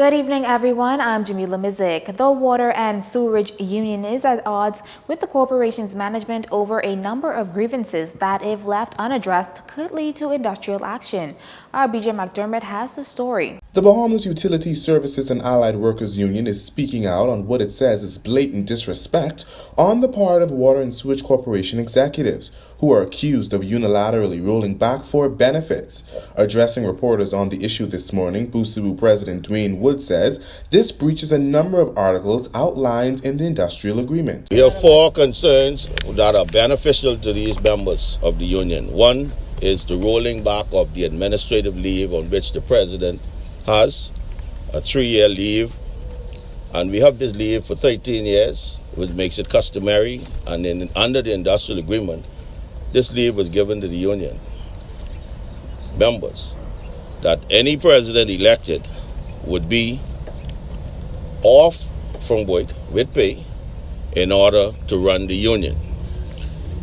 Good evening, everyone. I'm Jamila Mizik. The Water and Sewerage Union is at odds with the corporation's management over a number of grievances that, if left unaddressed, could lead to industrial action. Our BJ McDermott has the story. The Bahamas Utility Services and Allied Workers Union is speaking out on what it says is blatant disrespect on the part of Water and Sewage Corporation executives, who are accused of unilaterally rolling back for benefits. Addressing reporters on the issue this morning, Busabu President Dwayne Wood says this breaches a number of articles outlined in the industrial agreement. We have four concerns that are beneficial to these members of the union. One is the rolling back of the administrative leave on which the president has a 3-year leave, and we have this leave for 13 years, which makes it customary, and then under the industrial agreement, this leave was given to the union members, that any president elected would be off from work with pay in order to run the union.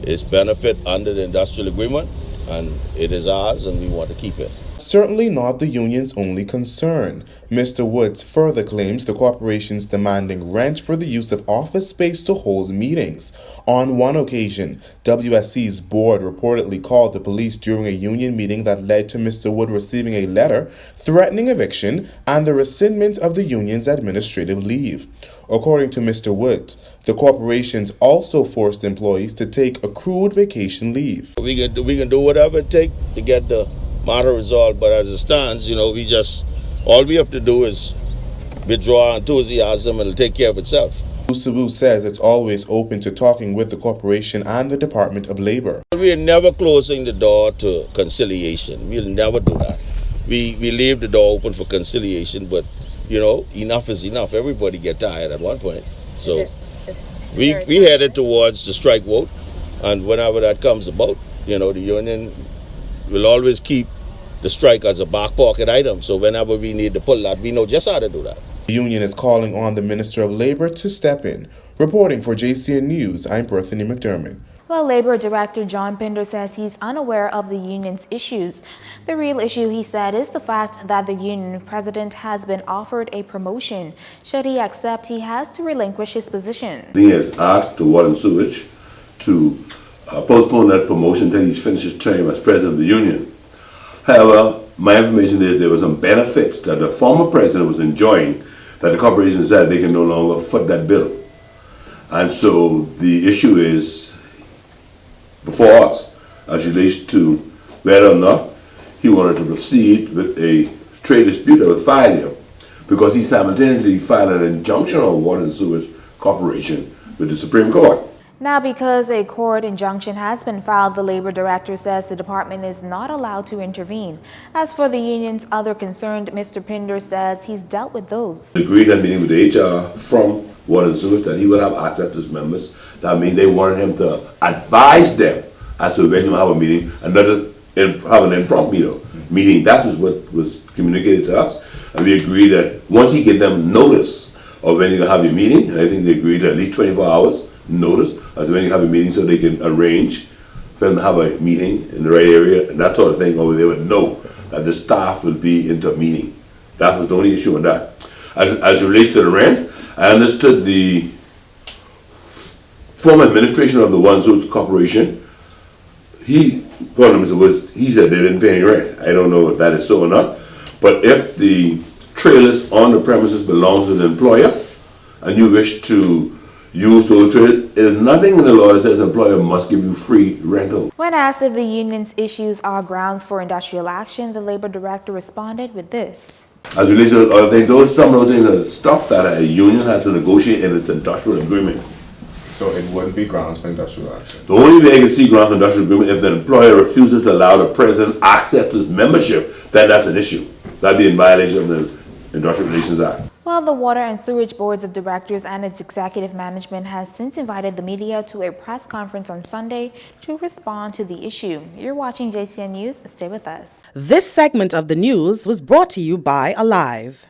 It's benefit under the industrial agreement, and it is ours, and we want to keep it. Certainly not the union's only concern. Mr. Woods further claims the corporation's demanding rent for the use of office space to hold meetings. On one occasion, WSC's board reportedly called the police during a union meeting that led to Mr. Wood receiving a letter threatening eviction and the rescindment of the union's administrative leave. According to Mr. Woods, the corporations also forced employees to take accrued vacation leave. We can do whatever it takes to get the matter resolved, but as it stands, all we have to do is withdraw enthusiasm and it'll take care of itself. Busabu says it's always open to talking with the corporation and the Department of Labor. We are never closing the door to conciliation. We'll never do that. We leave the door open for conciliation, but enough is enough. Everybody get tired at one point. So we headed towards the strike vote, and whenever that comes about, the union will always keep the strike as a back pocket item. So whenever we need to pull that, we know just how to do that. The union is calling on the Minister of Labor to step in. Reporting for JCN News, I'm Berthany McDermott. Well, Labor Director John Pinder says he's unaware of the union's issues. The real issue, he said, is the fact that the union president has been offered a promotion. Should he accept, he has to relinquish his position. He has asked the Water and Sewage to postpone that promotion until he's finished his term as president of the union. However, my information is there were some benefits that the former president was enjoying that the corporation said they can no longer foot that bill. And so the issue is before us as relates to whether or not he wanted to proceed with a trade dispute that was filed here, because he simultaneously filed an injunction on Water and Sewage Corporation with the Supreme Court. Now, because a court injunction has been filed, the Labor Director says the department is not allowed to intervene. As for the union's other concerned, Mr. Pinder says he's dealt with those. He agreed that meeting with the HR from Water and Sewage that he would have access to his members. That means they wanted him to advise them as to when you have a meeting and not have an impromptu meeting. That was what was communicated to us. And we agreed that once he gave them notice of when you're going to have your meeting, and I think they agreed to at least 24 hours notice as when you have a meeting so they can arrange for them to have a meeting in the right area and that sort of thing, or they would know that the staff will be into a meeting. That was the only issue on that. As it relates to the rent, I understood the former administration of the Water and Sewage Corporation, he said they didn't pay any rent. I don't know if that is so or not, but if the trailers on the premises belong to the employer and you wish to use those trailers, there's nothing in the law that says the employer must give you free rental. When asked if the union's issues are grounds for industrial action, the Labor Director responded with this. As it relates to other things, some of those things are stuff that a union has to negotiate in its industrial agreement. So it wouldn't be grounds for industrial action? The only way I can see grounds for industrial agreement if the employer refuses to allow the president access to his membership, then that's an issue. That'd be in violation of the Industrial Relations Act. Well, the Water and Sewerage Boards of Directors and its executive management has since invited the media to a press conference on Sunday to respond to the issue. You're watching JCN News. Stay with us. This segment of the news was brought to you by Alive.